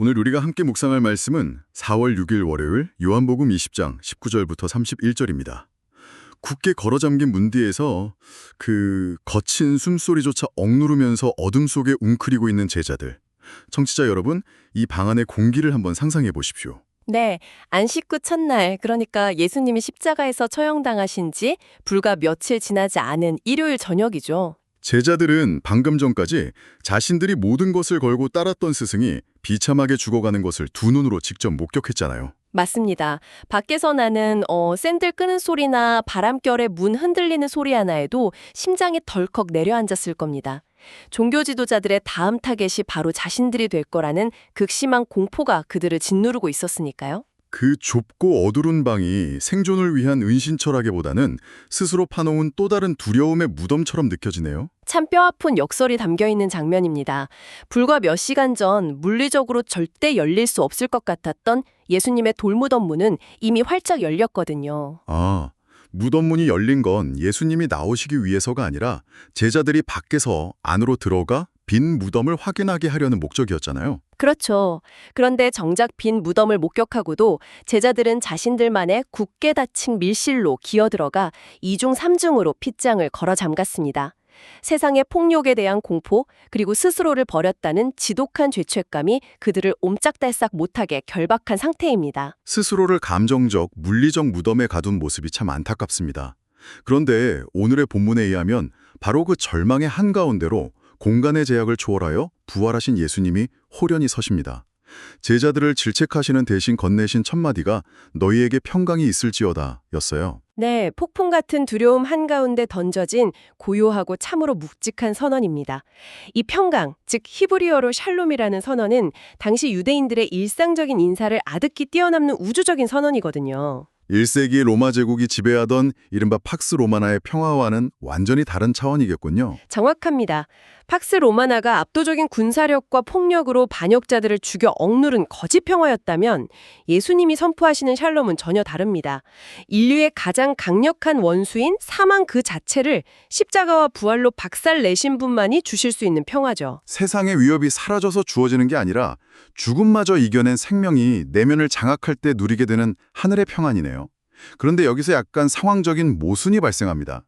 오늘 우리가 함께 묵상할 말씀은 4월 6일 월요일 요한복음 20장 19절부터 31절입니다. 굳게 걸어잠긴 문 뒤에서 그 거친 숨소리조차 억누르면서 어둠 속에 웅크리고 있는 제자들. 청취자 여러분, 이 방 안의 공기를 한번 상상해 보십시오. 네, 안식구 첫날, 그러니까 예수님이 십자가에서 처형당하신 지 불과 며칠 지나지 않은 일요일 저녁이죠. 제자들은 방금 전까지 자신들이 모든 것을 걸고 따랐던 스승이 비참하게 죽어가는 것을 두 눈으로 직접 목격했잖아요. 맞습니다. 밖에서 나는 샌들 끄는 소리나 바람결에 문 흔들리는 소리 하나에도 심장이 덜컥 내려앉았을 겁니다. 종교 지도자들의 다음 타겟이 바로 자신들이 될 거라는 극심한 공포가 그들을 짓누르고 있었으니까요. 그 좁고 어두운 방이 생존을 위한 은신처라기보다는 스스로 파놓은 또 다른 두려움의 무덤처럼 느껴지네요. 참 뼈아픈 역설이 담겨있는 장면입니다. 불과 몇 시간 전 물리적으로 절대 열릴 수 없을 것 같았던 예수님의 돌무덤 문은 이미 활짝 열렸거든요. 아, 무덤 문이 열린 건 예수님이 나오시기 위해서가 아니라 제자들이 밖에서 안으로 들어가 빈 무덤을 확인하게 하려는 목적이었잖아요. 그렇죠. 그런데 정작 빈 무덤을 목격하고도 제자들은 자신들만의 굳게 닫힌 밀실로 기어들어가 2중 3중으로 핏장을 걸어 잠갔습니다. 세상의 폭력에 대한 공포, 그리고 스스로를 버렸다는 지독한 죄책감이 그들을 옴짝달싹 못하게 결박한 상태입니다. 스스로를 감정적, 물리적 무덤에 가둔 모습이 참 안타깝습니다. 그런데 오늘의 본문에 의하면 바로 그 절망의 한가운데로 공간의 제약을 초월하여 부활하신 예수님이 호련히 서십니다. 제자들을 질책하시는 대신 건네신 첫마디가 너희에게 평강이 있을지어다 였어요. 네, 폭풍 같은 두려움 한가운데 던져진 고요하고 참으로 묵직한 선언입니다. 이 평강, 즉 히브리어로 샬롬이라는 선언은 당시 유대인들의 일상적인 인사를 아득히 뛰어넘는 우주적인 선언이거든요. 1세기 로마 제국이 지배하던 이른바 팍스 로마나의 평화와는 완전히 다른 차원이겠군요. 정확합니다. 팍스 로마나가 압도적인 군사력과 폭력으로 반역자들을 죽여 억누른 거짓 평화였다면 예수님이 선포하시는 샬롬은 전혀 다릅니다. 인류의 가장 강력한 원수인 사망 그 자체를 십자가와 부활로 박살내신 분만이 주실 수 있는 평화죠. 세상의 위협이 사라져서 주어지는 게 아니라 죽음마저 이겨낸 생명이 내면을 장악할 때 누리게 되는 하늘의 평안이네요. 그런데 여기서 약간 상황적인 모순이 발생합니다.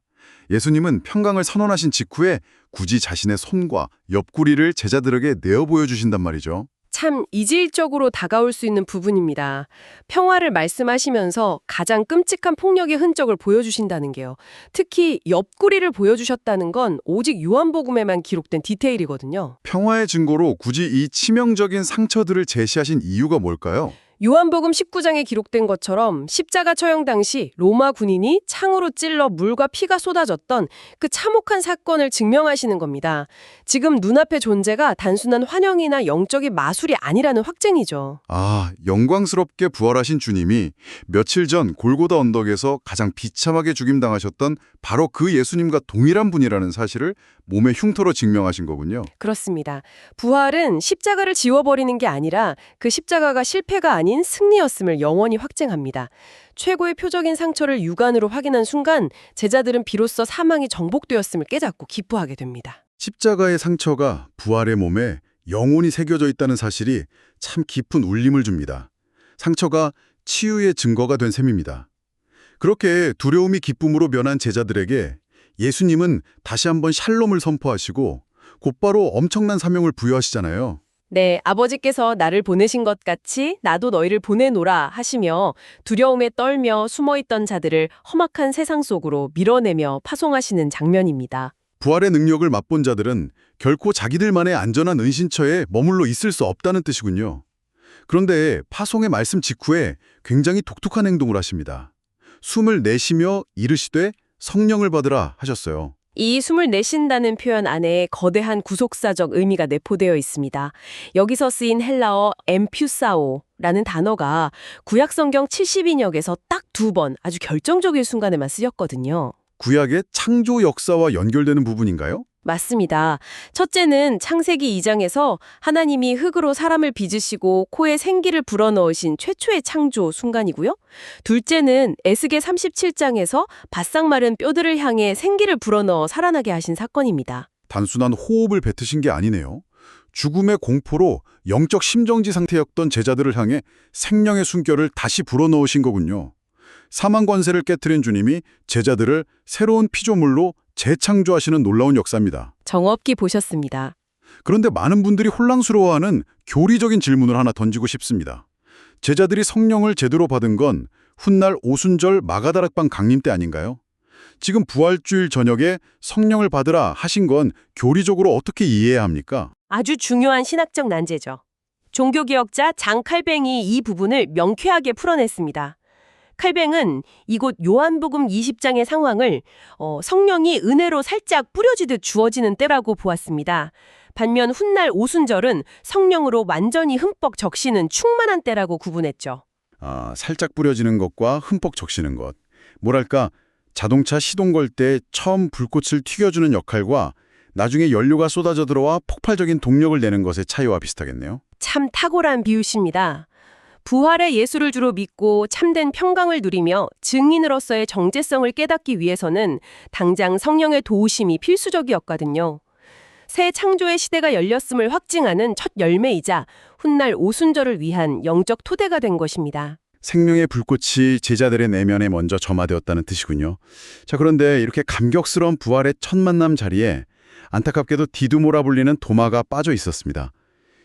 예수님은 평강을 선언하신 직후에 굳이 자신의 손과 옆구리를 제자들에게 내어 보여주신단 말이죠. 참 이질적으로 다가올 수 있는 부분입니다. 평화를 말씀하시면서 가장 끔찍한 폭력의 흔적을 보여주신다는 게요. 특히 옆구리를 보여주셨다는 건 오직 요한복음에만 기록된 디테일이거든요. 평화의 증거로 굳이 이 치명적인 상처들을 제시하신 이유가 뭘까요? 요한복음 19장에 기록된 것처럼 십자가 처형 당시 로마 군인이 창으로 찔러 물과 피가 쏟아졌던 그 참혹한 사건을 증명하시는 겁니다. 지금 눈앞의 존재가 단순한 환영이나 영적인 마술이 아니라는 확증이죠. 아, 영광스럽게 부활하신 주님이 며칠 전 골고다 언덕에서 가장 비참하게 죽임당하셨던 바로 그 예수님과 동일한 분이라는 사실을 몸의 흉터로 증명하신 거군요. 그렇습니다. 부활은 십자가를 지워버리는 게 아니라 그 십자가가 실패가 아닌 승리였음을 영원히 확증합니다. 최고의 표적인 상처를 육안으로 확인한 순간 제자들은 비로소 사망이 정복되었음을 깨닫고 기뻐하게 됩니다. 십자가의 상처가 부활의 몸에 영원히 새겨져 있다는 사실이 참 깊은 울림을 줍니다. 상처가 치유의 증거가 된 셈입니다. 그렇게 두려움이 기쁨으로 변한 제자들에게 예수님은 다시 한번 샬롬을 선포하시고 곧바로 엄청난 사명을 부여하시잖아요. 네, 아버지께서 나를 보내신 것 같이 나도 너희를 보내노라 하시며 두려움에 떨며 숨어있던 자들을 험악한 세상 속으로 밀어내며 파송하시는 장면입니다. 부활의 능력을 맛본 자들은 결코 자기들만의 안전한 은신처에 머물러 있을 수 없다는 뜻이군요. 그런데 파송의 말씀 직후에 굉장히 독특한 행동을 하십니다. 숨을 내쉬며 이르시되 성령을 받으라 하셨어요. 이 숨을 내쉰다는 표현 안에 거대한 구속사적 의미가 내포되어 있습니다. 여기서 쓰인 헬라어 엠퓨사오라는 단어가 구약성경 70인역에서 딱 2번 아주 결정적인 순간에만 쓰였거든요. 구약의 창조 역사와 연결되는 부분인가요? 맞습니다. 첫째는 창세기 2장에서 하나님이 흙으로 사람을 빚으시고 코에 생기를 불어넣으신 최초의 창조 순간이고요. 둘째는 에스겔 37장에서 바싹 마른 뼈들을 향해 생기를 불어넣어 살아나게 하신 사건입니다. 단순한 호흡을 뱉으신 게 아니네요. 죽음의 공포로 영적 심정지 상태였던 제자들을 향해 생명의 숨결을 다시 불어넣으신 거군요. 사망 권세를 깨트린 주님이 제자들을 새로운 피조물로 재창조하시는 놀라운 역사입니다. 정없게 보셨습니다. 그런데 많은 분들이 혼란스러워하는 교리적인 질문을 하나 던지고 싶습니다. 제자들이 성령을 제대로 받은 건 훗날 오순절 마가다락방 강림 때 아닌가요? 지금 부활주일 저녁에 성령을 받으라 하신 건 교리적으로 어떻게 이해해야 합니까? 아주 중요한 신학적 난제죠. 종교개혁자 장 칼뱅이 이 부분을 명쾌하게 풀어냈습니다. 칼뱅은 이곳 요한복음 20장의 상황을 성령이 은혜로 살짝 뿌려지듯 주어지는 때라고 보았습니다. 반면 훗날 오순절은 성령으로 완전히 흠뻑 적시는 충만한 때라고 구분했죠. 살짝 뿌려지는 것과 흠뻑 적시는 것. 뭐랄까, 자동차 시동 걸 때 처음 불꽃을 튀겨주는 역할과 나중에 연료가 쏟아져 들어와 폭발적인 동력을 내는 것의 차이와 비슷하겠네요. 참 탁월한 비유십니다. 부활의 예수를 주로 믿고 참된 평강을 누리며 증인으로서의 정체성을 깨닫기 위해서는 당장 성령의 도우심이 필수적이었거든요. 새 창조의 시대가 열렸음을 확증하는 첫 열매이자 훗날 오순절을 위한 영적 토대가 된 것입니다. 생명의 불꽃이 제자들의 내면에 먼저 점화되었다는 뜻이군요. 자, 그런데 이렇게 감격스러운 부활의 첫 만남 자리에 안타깝게도 디두모라 불리는 도마가 빠져 있었습니다.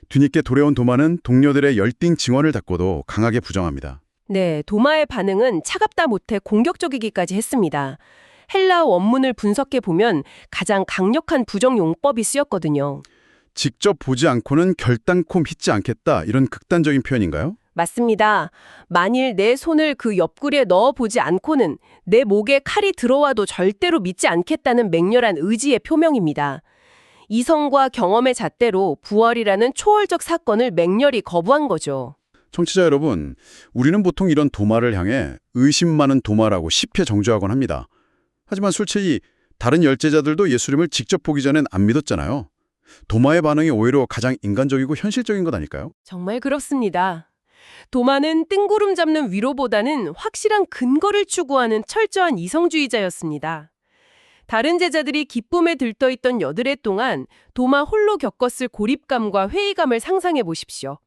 뒤늦게 도래온 도마는 동료들의 열띤 증언을 받고도 강하게 부정합니다. 네, 도마의 반응은 차갑다 못해 공격적이기까지 했습니다. 헬라어 원문을 분석해 보면 가장 강력한 부정 용법이 쓰였거든요. 직접 보지 않고는 결단코 믿지 않겠다, 이런 극단적인 표현인가요? 맞습니다. 만일 내 손을 그 옆구리에 넣어보지 않고는 내 목에 칼이 들어와도 절대로 믿지 않겠다는 맹렬한 의지의 표명입니다. 이성과 경험의 잣대로 부활이라는 초월적 사건을 맹렬히 거부한 거죠. 청취자 여러분, 우리는 보통 이런 도마를 향해 의심 많은 도마라고 쉽게 정죄하곤 합니다. 하지만 솔직히 다른 열제자들도 예수님을 직접 보기 전엔 안 믿었잖아요. 도마의 반응이 오히려 가장 인간적이고 현실적인 것 아닐까요? 정말 그렇습니다. 도마는 뜬구름 잡는 위로보다는 확실한 근거를 추구하는 철저한 이성주의자였습니다. 다른 제자들이 기쁨에 들떠있던 여드레 동안 도마 홀로 겪었을 고립감과 회의감을 상상해 보십시오.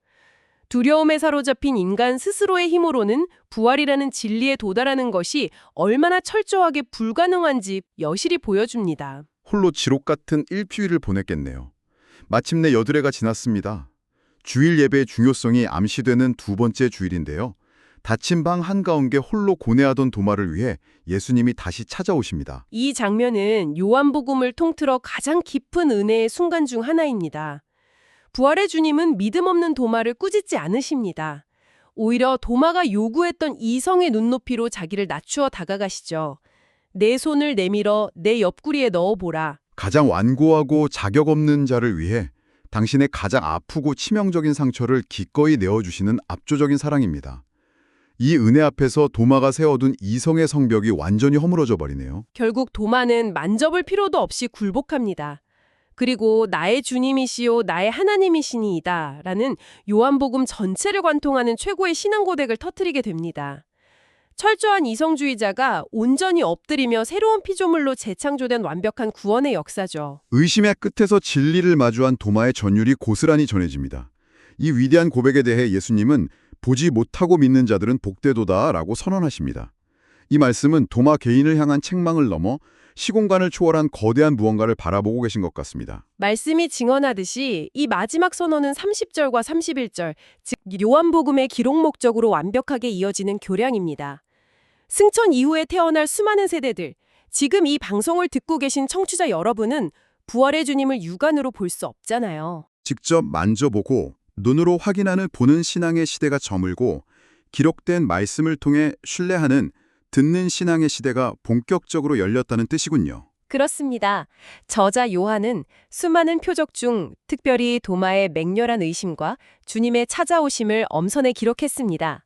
두려움에 사로잡힌 인간 스스로의 힘으로는 부활이라는 진리에 도달하는 것이 얼마나 철저하게 불가능한지 여실히 보여줍니다. 홀로 지옥 같은 일주일을 보냈겠네요. 마침내 여드레가 지났습니다. 주일 예배의 중요성이 암시되는 두 번째 주일인데요. 닫힌 방 한가운데 홀로 고뇌하던 도마를 위해 예수님이 다시 찾아오십니다. 이 장면은 요한복음을 통틀어 가장 깊은 은혜의 순간 중 하나입니다. 부활의 주님은 믿음 없는 도마를 꾸짖지 않으십니다. 오히려 도마가 요구했던 이성의 눈높이로 자기를 낮추어 다가가시죠. 내 손을 내밀어 내 옆구리에 넣어보라. 가장 완고하고 자격 없는 자를 위해 당신의 가장 아프고 치명적인 상처를 기꺼이 내어주시는 압조적인 사랑입니다. 이 은혜 앞에서 도마가 세워둔 이성의 성벽이 완전히 허물어져 버리네요. 결국 도마는 만져볼 필요도 없이 굴복합니다. 그리고 나의 주님이시요 나의 하나님이시니이다 라는 요한복음 전체를 관통하는 최고의 신앙 고백을 터뜨리게 됩니다. 철저한 이성주의자가 온전히 엎드리며 새로운 피조물로 재창조된 완벽한 구원의 역사죠. 의심의 끝에서 진리를 마주한 도마의 전율이 고스란히 전해집니다. 이 위대한 고백에 대해 예수님은 보지 못하고 믿는 자들은 복되도다라고 선언하십니다. 이 말씀은 도마 개인을 향한 책망을 넘어 시공간을 초월한 거대한 무언가를 바라보고 계신 것 같습니다. 말씀이 증언하듯이 이 마지막 선언은 30절과 31절, 즉 요한복음의 기록 목적으로 완벽하게 이어지는 교량입니다. 승천 이후에 태어날 수많은 세대들, 지금 이 방송을 듣고 계신 청취자 여러분은 부활의 주님을 육안으로 볼 수 없잖아요. 직접 만져보고 눈으로 확인하는 보는 신앙의 시대가 저물고 기록된 말씀을 통해 신뢰하는 듣는 신앙의 시대가 본격적으로 열렸다는 뜻이군요. 그렇습니다. 저자 요한은 수많은 표적 중 특별히 도마의 맹렬한 의심과 주님의 찾아오심을 엄선해 기록했습니다.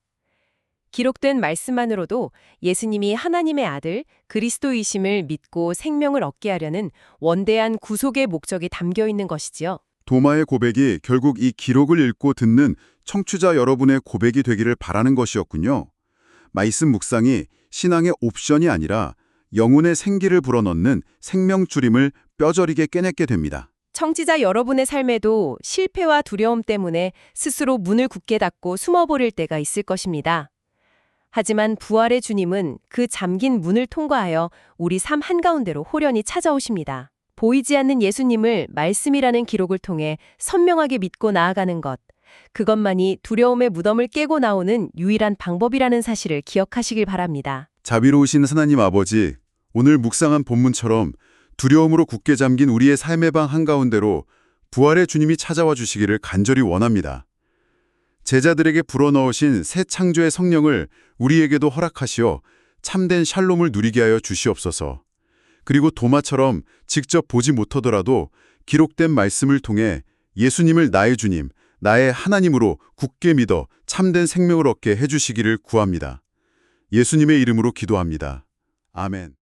기록된 말씀만으로도 예수님이 하나님의 아들 그리스도이심을 믿고 생명을 얻게 하려는 원대한 구속의 목적이 담겨 있는 것이지요. 도마의 고백이 결국 이 기록을 읽고 듣는 청취자 여러분의 고백이 되기를 바라는 것이었군요. 말씀 묵상이 신앙의 옵션이 아니라 영혼의 생기를 불어넣는 생명줄임을 뼈저리게 깨닫게 됩니다. 청취자 여러분의 삶에도 실패와 두려움 때문에 스스로 문을 굳게 닫고 숨어버릴 때가 있을 것입니다. 하지만 부활의 주님은 그 잠긴 문을 통과하여 우리 삶 한가운데로 호련히 찾아오십니다. 보이지 않는 예수님을 말씀이라는 기록을 통해 선명하게 믿고 나아가는 것, 그것만이 두려움의 무덤을 깨고 나오는 유일한 방법이라는 사실을 기억하시길 바랍니다. 자비로우신 하나님 아버지, 오늘 묵상한 본문처럼 두려움으로 굳게 잠긴 우리의 삶의 방 한가운데로 부활의 주님이 찾아와 주시기를 간절히 원합니다. 제자들에게 불어넣으신 새 창조의 성령을 우리에게도 허락하시어 참된 샬롬을 누리게 하여 주시옵소서. 그리고 도마처럼 직접 보지 못하더라도 기록된 말씀을 통해 예수님을 나의 주님, 나의 하나님으로 굳게 믿어 참된 생명을 얻게 해주시기를 구합니다. 예수님의 이름으로 기도합니다. 아멘.